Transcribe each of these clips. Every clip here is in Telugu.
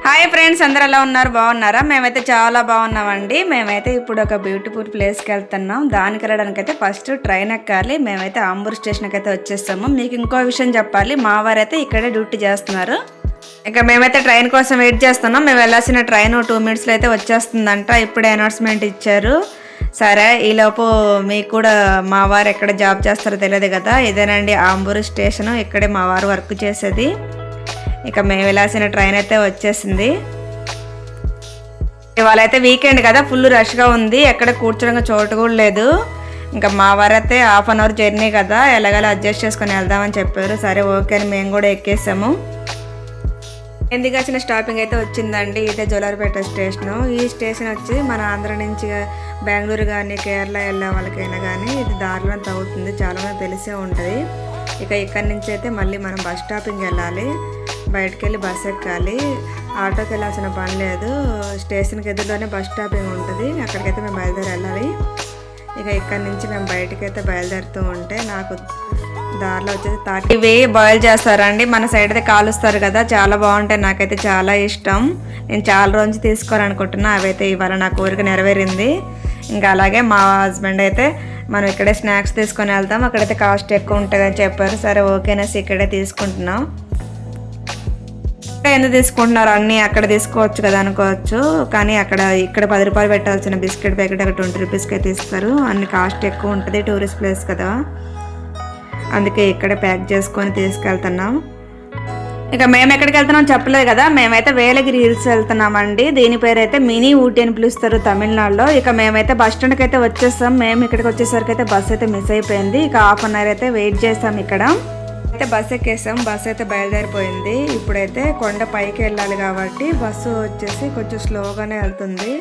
హాయ్ ఫ్రెండ్స్, అందరు ఎలా ఉన్నారు? బాగున్నారా? మేమైతే చాలా బాగున్నామండి. మేమైతే ఇప్పుడు ఒక బ్యూటిఫుల్ ప్లేస్కి వెళ్తున్నాం. దానికి వెళ్ళడానికి అయితే ఫస్ట్ ట్రైన్ ఎక్కాలి. మేమైతే ఆంబూర్ స్టేషన్కి అయితే వచ్చేస్తాము. మీకు ఇంకో విషయం చెప్పాలి, మా వారైతే ఇక్కడే డ్యూటీ చేస్తున్నారు. ఇక మేమైతే ట్రైన్ కోసం వెయిట్ చేస్తున్నాం. మేము వెళ్ళాల్సిన ట్రైన్ 2 minutesలో అయితే వచ్చేస్తుందంట. ఇప్పుడే అనౌన్స్మెంట్ ఇచ్చారు. సరే, ఈలోపు మీకు కూడా మా వారు ఎక్కడ జాబ్ చేస్తారో తెలియదు కదా. ఇదేనండి ఆంబూర్ స్టేషను. ఇక్కడే మా వారు వర్క్ చేసేది. ఇక మేము వెళ్ళాల్సిన ట్రైన్ అయితే వచ్చేసింది. ఇవాళ అయితే వీకెండ్ కదా, ఫుల్ రష్గా ఉంది. ఎక్కడ కూర్చోడానికి చోటు కూడా లేదు. ఇంకా మా వారైతే 1/2 hour జర్నీ కదా, ఎలాగలా అడ్జస్ట్ చేసుకొని వెళ్దామని చెప్పారు. సరే ఓకే అని మేము కూడా ఎక్కేసాము. ఎందుకు వచ్చిన స్టాపింగ్ అయితే వచ్చిందండి. ఇదే జోలార్పేట స్టేషను. ఈ స్టేషన్ వచ్చి మన ఆంధ్ర నుంచి బెంగళూరు కానీ కేరళ వెళ్ళే వాళ్ళకైనా కానీ ఇది దారిలో తగ్గుతుంది. చాలామంది తెలిసే ఉంటుంది. ఇక ఇక్కడి నుంచి అయితే మళ్ళీ మనం బస్ స్టాపింగ్కి వెళ్ళాలి. బయటకు వెళ్ళి బస్ ఎక్కాలి. ఆటోకి వెళ్ళాల్సిన పని లేదు. స్టేషన్కి ఎదురులోనే బస్ స్టాపింగ్ ఉంటుంది. అక్కడికైతే మేము బయలుదేరి వెళ్ళాలి. ఇక ఇక్కడి నుంచి మేము బయటకు అయితే బయలుదేరుతూ ఉంటే నాకు దారిలో వచ్చేసి ఇవి బాయిల్ చేస్తారండి. మన సైడ్ అయితే కాలుస్తారు కదా, చాలా బాగుంటాయి. నాకైతే చాలా ఇష్టం. నేను చాలా రోజు తీసుకోవాలనుకుంటున్నా. అవైతే ఇవాళ నా కోరిక నెరవేరింది. ఇంకా అలాగే మా హస్బెండ్ అయితే మనం ఇక్కడే స్నాక్స్ తీసుకొని వెళ్తాం, అక్కడైతే కాస్ట్ ఎక్కువ ఉంటుందని చెప్పారు. సరే ఓకేనేసి ఇక్కడే తీసుకుంటున్నాం. ఎందుకు తీసుకుంటున్నారు, అన్నీ అక్కడ తీసుకోవచ్చు కదా అనుకోవచ్చు. కానీ ఇక్కడ 10 రూపాయలు పెట్టాల్సిన బిస్కెట్ ప్యాకెట్ అక్కడ 20 రూపీస్కి అయితే ఇస్తారు. అన్ని కాస్ట్ ఎక్కువ ఉంటుంది, టూరిస్ట్ ప్లేస్ కదా, అందుకే ఇక్కడే ప్యాక్ చేసుకొని తీసుకెళ్తున్నాం. ఇక మేము ఎక్కడికి వెళ్తున్నాం చెప్పలేదు కదా. మేమైతే వేలగిరి హిల్స్ వెళ్తున్నామండి. దీని పేరు అయితే మినీ ఊటీ అని పిలుస్తారు తమిళనాడులో. ఇక మేమైతే బస్ స్టాండ్కి అయితే వచ్చేస్తాం. మేము ఇక్కడికి వచ్చేసరికి అయితే బస్ అయితే మిస్ అయిపోయింది. ఇక 1/2 hour అయితే వెయిట్ చేస్తాం. ఇక్కడ అయితే బస్ ఎక్కేసాం. బస్ అయితే బయలుదేరిపోయింది. ఇప్పుడైతే కొండ పైకి వెళ్ళాలి కాబట్టి బస్సు వచ్చేసి కొంచెం స్లోగానే వెళ్తుంది.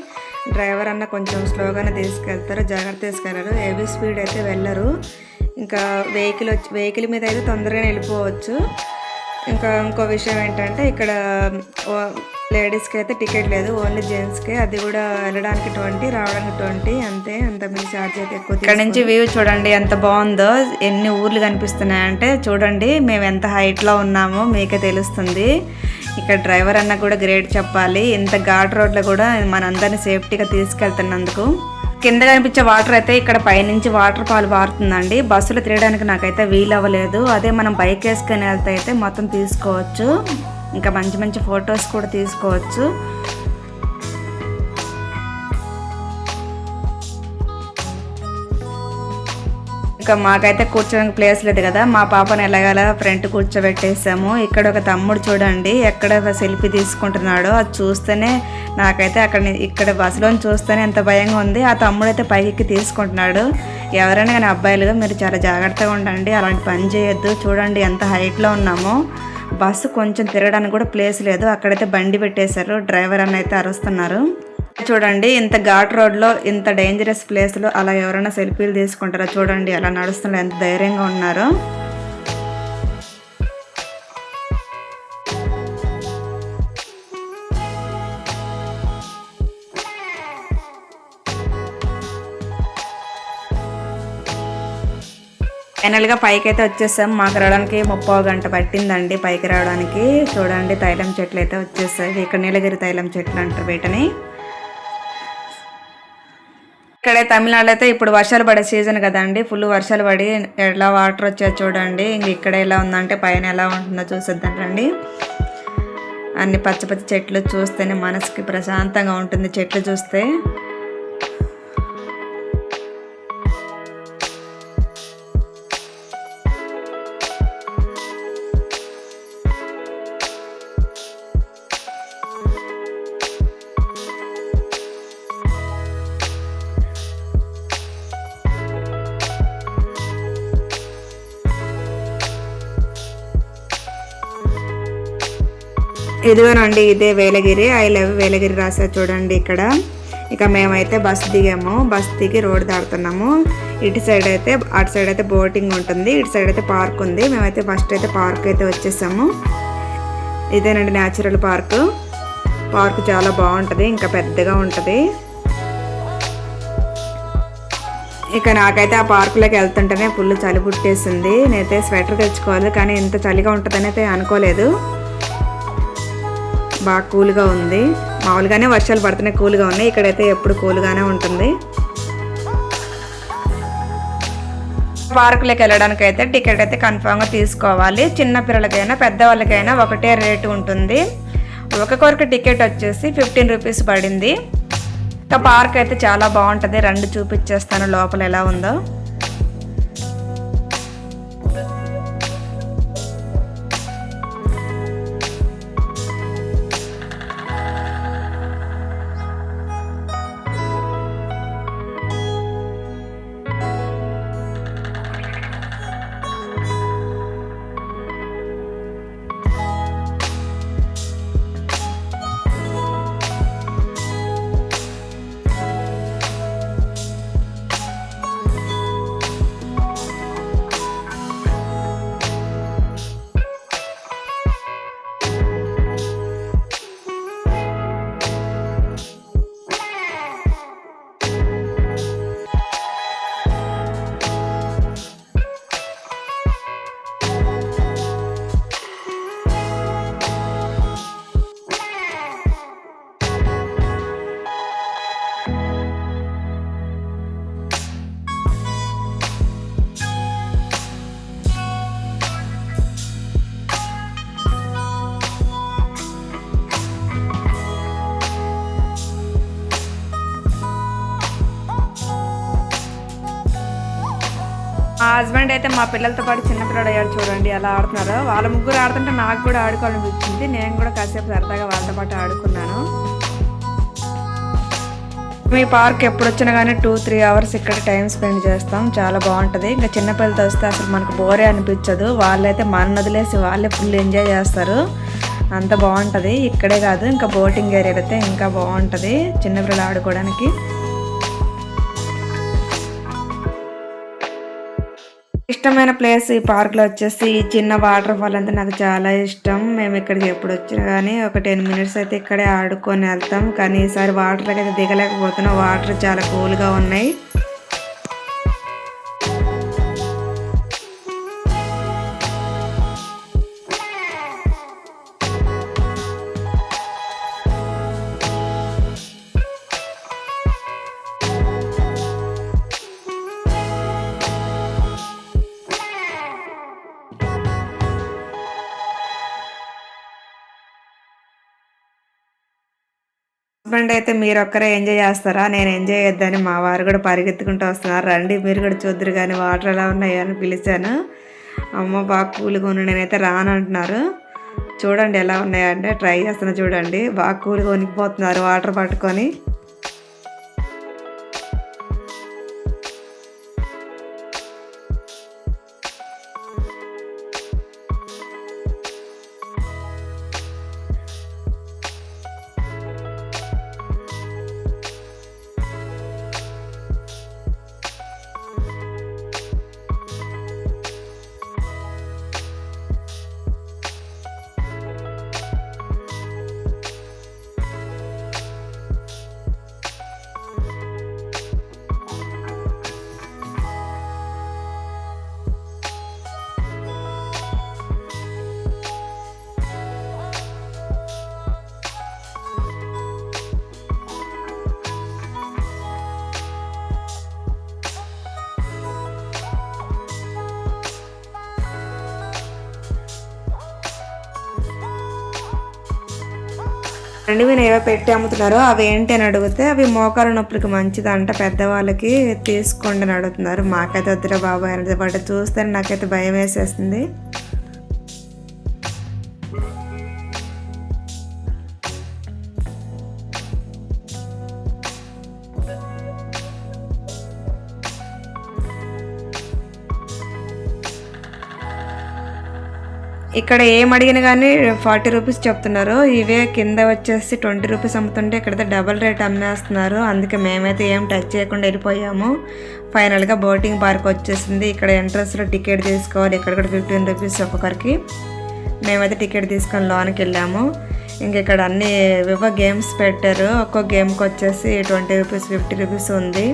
డ్రైవర్ అన్న కొంచెం స్లోగానే తీసుకెళ్తారు, జాగ్రత్త తీసుకెళ్లారు. హెవీ స్పీడ్ అయితే వెళ్ళరు. ఇంకా వెహికల్ మీద అయితే తొందరగానే వెళ్ళిపోవచ్చు. ఇంకా ఇంకో విషయం ఏంటంటే ఇక్కడ లేడీస్కి అయితే టికెట్ లేదు, ఓన్లీ జెంట్స్కే. అది కూడా వెళ్ళడానికి 20, రావడానికి 20 అంతే. అంత మీ ఛార్జ్ అయితే ఎక్కువ. ఇక్కడ నుంచి వ్యూ చూడండి ఎంత బాగుందో. ఎన్ని ఊర్లు కనిపిస్తున్నాయంటే చూడండి. మేము ఎంత హైట్లో ఉన్నామో మీకే తెలుస్తుంది. ఇక్కడ డ్రైవర్ అన్న కూడా గ్రేట్ చెప్పాలి. ఇంత ఘాట్ రోడ్లో కూడా మనందరినీ సేఫ్టీగా తీసుకెళ్తున్నందుకు. కింద కనిపించే వాటర్ అయితే ఇక్కడ పైనుంచి వాటర్ ఫాల్ పారుతుందండి. బస్సులు తిరగడానికి నాకైతే వీలు అవ్వలేదు. అదే మనం బైక్ వేసుకొని వెళ్తే అయితే మొత్తం తీసుకోవచ్చు. ఇంకా మంచి మంచి ఫొటోస్ కూడా తీసుకోవచ్చు. ఇంకా మాకైతే కూర్చోడానికి ప్లేస్ లేదు కదా, మా పాపను ఎలాగలా ఫ్రంట్ కూర్చోబెట్టేసాము. ఇక్కడ ఒక తమ్ముడు చూడండి ఎక్కడ సెల్ఫీ తీసుకుంటున్నాడో. అది చూస్తేనే నాకైతే ఇక్కడ బస్సులో చూస్తేనే ఎంత భయంగా ఉంది. ఆ తమ్ముడు అయితే పైకి తీసుకుంటున్నాడు. ఎవరైనా కానీ అబ్బాయిలుగా మీరు చాలా జాగ్రత్తగా ఉండండి, అలాంటి పని చేయొద్దు. చూడండి ఎంత హైట్లో ఉన్నామో. బస్సు కొంచెం తిరగడానికి కూడా ప్లేస్ లేదు. అక్కడైతే బండి పెట్టేశారు. డ్రైవర్ అన్న అయితే అరుస్తున్నారు. చూడండి ఇంత ఘాట్ రోడ్లో ఇంత డేంజరస్ ప్లేస్లో అలా ఎవరైనా సెల్ఫీలు తీసుకుంటారో చూడండి. అలా నడుస్తున్నారు, ఎంత ధైర్యంగా ఉన్నారు. ఫైనల్గా పైకి అయితే వచ్చేసాం. మాకు రావడానికి 30 గంట పట్టిందండి పైకి రావడానికి. చూడండి తైలం చెట్లు అయితే వచ్చేసాయి. ఇక్కడ నీలగిరి తైలం చెట్లు అంటారు వీటిని. ఇక్కడే తమిళనాడులో అయితే ఇప్పుడు వర్షాలు పడే సీజన్ కదండి. ఫుల్ వర్షాలు పడి ఎలా వాటర్ వచ్చాయో చూడండి. ఇక్కడ ఎలా ఉందంటే పైన ఎలా ఉంటుందో చూసేద్దాం రండి. అన్ని పచ్చ పచ్చ చెట్లు చూస్తేనే మనసుకి ప్రశాంతంగా ఉంటుంది. చెట్లు చూస్తే ఇదిగోనండి, ఇదే వేలగిరి. ఐ లవ్ వేలగిరి రాశారు చూడండి ఇక్కడ. ఇక మేమైతే బస్ దిగాము. బస్ దిగి రోడ్ దాడుతున్నాము. అటు సైడ్ అయితే బోటింగ్ ఉంటుంది, ఇటు సైడ్ అయితే పార్క్ ఉంది. మేమైతే ఫస్ట్ అయితే పార్క్ అయితే వచ్చేసాము. ఇదేనండి న్యాచురల్ పార్క్. పార్క్ చాలా బాగుంటుంది, ఇంకా పెద్దగా ఉంటుంది. ఇక నాకైతే ఆ పార్కులోకి వెళ్తుంటేనే ఫుల్ చలి పుట్టేసింది. నేనైతే స్వెటర్ తెచ్చుకోవాలి, కానీ ఇంత చలిగా ఉంటుందని అయితే అనుకోలేదు. బాగా కూల్గా ఉంది. మామూలుగానే వర్షాలు పడుతున్నాయి, కూల్గా ఉన్నాయి. ఇక్కడైతే ఎప్పుడు కూల్గానే ఉంటుంది. పార్కులోకి వెళ్ళడానికి అయితే టికెట్ అయితే కన్ఫామ్గా తీసుకోవాలి. చిన్న పిల్లలకైనా పెద్దవాళ్ళకైనా ఒకటే రేటు ఉంటుంది. ఒక్కొక్కరికి టికెట్ వచ్చేసి 15 రూపీస్ పడింది. ఇంకా పార్క్ అయితే చాలా బాగుంటుంది. రండి చూపించేస్తాను లోపల ఎలా ఉందో. మా హస్బెండ్ అయితే మా పిల్లలతో పాటు చిన్నపిల్లడు అయ్యాడు. చూడండి ఎలా ఆడుతున్నారో. వాళ్ళ ముగ్గురు ఆడుతుంటే నాకు కూడా ఆడుకోవాలనిపించింది. నేను కూడా కాసేపు సరదాగా వాళ్ళతో పాటు ఆడుకున్నాను. మీ పార్క్ ఎప్పుడు వచ్చినా కానీ 2-3 అవర్స్ ఇక్కడ టైం స్పెండ్ చేస్తాం. చాలా బాగుంటుంది. ఇంకా చిన్నపిల్లలతో వస్తే అసలు మనకు బోరే అనిపించదు. వాళ్ళైతే మన వదిలేసి వాళ్ళే ఫుల్ ఎంజాయ్ చేస్తారు. అంత బాగుంటుంది. ఇక్కడే కాదు, ఇంకా బోటింగ్ ఏరియా అయితే ఇంకా బాగుంటుంది చిన్నపిల్లలు ఆడుకోవడానికి. ఇష్టమైన ప్లేస్ ఈ పార్క్లో వచ్చేసి చిన్న వాటర్ ఫాల్ అంటే నాకు చాలా ఇష్టం. మేము ఇక్కడికి ఎప్పుడు వచ్చినా కానీ ఒక 10 మినిట్స్ అయితే ఇక్కడే ఆడుకొని వెళ్తాం. కానీ ఈసారి వాటర్కి అయితే దిగలేకపోతున్నాం. వాటర్ చాలా కూల్గా ఉన్నాయి. హస్బెండ్ అయితే మీరు ఒక్కరే ఎంజాయ్ చేస్తారా, నేను ఎంజాయ్ చేద్దాని మా వారు కూడా పరిగెత్తుకుంటూ వస్తున్నారు. రండి మీరు కూడా చూద్దరు కానీ వాటర్ ఎలా ఉన్నాయో అని పిలిచాను. అమ్మ బాగా కూల్గా ఉంది, నేనైతే రానంటున్నారు. చూడండి ఎలా ఉన్నాయంటే ట్రై చేస్తున్నా. చూడండి బాగా కూల్గా వణికిపోతున్నారు వాటర్ పట్టుకొని. అండి మీరు ఏవో పెట్టి అమ్ముతున్నారు అవి ఏంటి అని అడిగితే అవి మోకాలు నొప్పులకి మంచిదంట, పెద్దవాళ్ళకి తీసుకోండి అని అడుగుతున్నారు. మాకైతే వద్దురా బాబాయ్ అనేది వాటి చూస్తే నాకైతే భయం వేసేస్తుంది. ఇక్కడ ఏం అడిగినా కానీ 40 రూపీస్ చెప్తున్నారు. ఇవే కింద వచ్చేసి 20 రూపీస్ అమ్ముతుంటే ఇక్కడైతే డబల్ రేట్ అమ్మేస్తున్నారు. అందుకే మేమైతే ఏం టచ్ చేయకుండా వెళ్ళిపోయాము. ఫైనల్గా బోటింగ్ పార్క్ వచ్చేసింది. ఇక్కడ ఎంట్రన్స్లో టికెట్ తీసుకోవాలి. ఇక్కడ కూడా 15 రూపీస్ ఒక్కొక్కరికి. మేమైతే టికెట్ తీసుకొని లోనికి వెళ్ళాము. ఇంక ఇక్కడ అన్ని వివో గేమ్స్ పెట్టారు. ఒక్కో గేమ్కి వచ్చేసి 20 రూపీస్ 50 రూపీస్ ఉంది.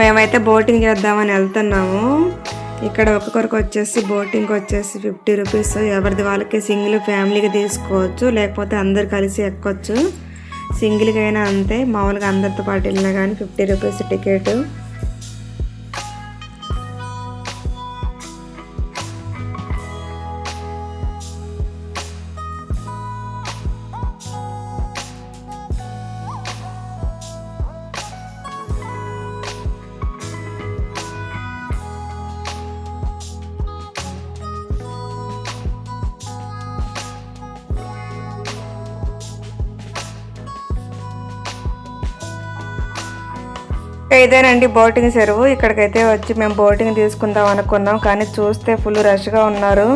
మేమైతే బోటింగ్ చేద్దామని వెళ్తున్నాము. ఇక్కడ ఒక్కొక్కరికి వచ్చేసి బోటింగ్కి వచ్చేసి 50 రూపీస్. ఎవరిది వాళ్ళకి సింగిల్ ఫ్యామిలీకి తీసుకోవచ్చు, లేకపోతే అందరు కలిసి ఎక్కొచ్చు. సింగిల్గా అయినా అంతే, మామూలుగా అందరితో పాటు వెళ్ళినా కానీ 50 రూపీస్ టికెట్. ఇదేనండి బోటింగ్ చెరువు. ఇక్కడికైతే వచ్చి మేము బోటింగ్ తీసుకుందాం అనుకున్నాం, కానీ చూస్తే ఫుల్ రష్గా ఉన్నారు,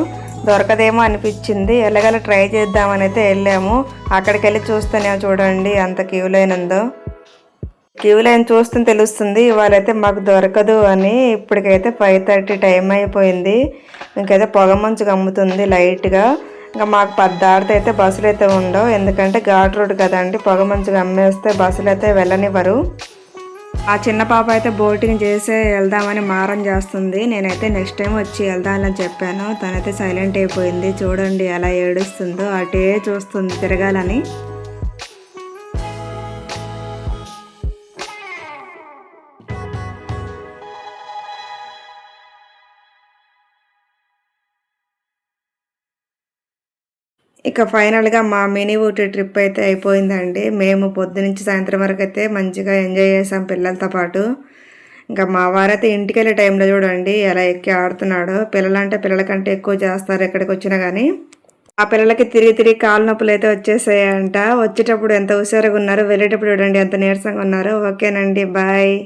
దొరకదేమో అనిపించింది. ఎలాగలా ట్రై చేద్దామని అయితే వెళ్ళాము. అక్కడికి వెళ్ళి చూస్తేనే చూడండి అంత క్యూ లైన్ ఉందో. క్యూ లైన్ చూస్తే తెలుస్తుంది ఇవాళైతే మాకు దొరకదు అని. ఇప్పటికైతే 5:30 టైం అయిపోయింది. ఇంకైతే పొగ మంచు గమ్ముతుంది లైట్గా. ఇంకా మాకు 10 దాటితే అయితే బస్సులు అయితే ఉండవు, ఎందుకంటే ఘాట్ రోడ్ కదండి. పొగ మంచు గమ్మేస్తే బస్సులు అయితే వెళ్ళనివ్వరు. ఆ చిన్న పాప అయితే బోటింగ్ చేసే వెళ్దామని మారం చేస్తుంది. నేనైతే నెక్స్ట్ టైం వచ్చి వెళ్దామని చెప్పాను. తనైతే సైలెంట్ అయిపోయింది. చూడండి ఎలా ఏడుస్తుందో, అటే చూస్తుంది తిరగాలని. ఇక ఫైనల్గా మా మినీ ఊటీ ట్రిప్ అయితే అయిపోయిందండి. మేము పొద్దునుంచి సాయంత్రం వరకు అయితే మంచిగా ఎంజాయ్ చేసాం పిల్లలతో పాటు. ఇంకా మా వారైతే ఇంటికి వెళ్ళే టైంలో చూడండి ఎలా ఎక్కి ఆడుతున్నాడో. పిల్లలంటే పిల్లల కంటే ఎక్కువ చేస్తారు ఎక్కడికి వచ్చినా కానీ. ఆ పిల్లలకి తిరిగి తిరిగి కాళ్ళ నొప్పులు అయితే వచ్చేసాయంట. వచ్చేటప్పుడు ఎంత హుషారుగా ఉన్నారు, వెళ్ళేటప్పుడు చూడండి ఎంత నీరసంగా ఉన్నారు. ఓకేనండి, బాయ్.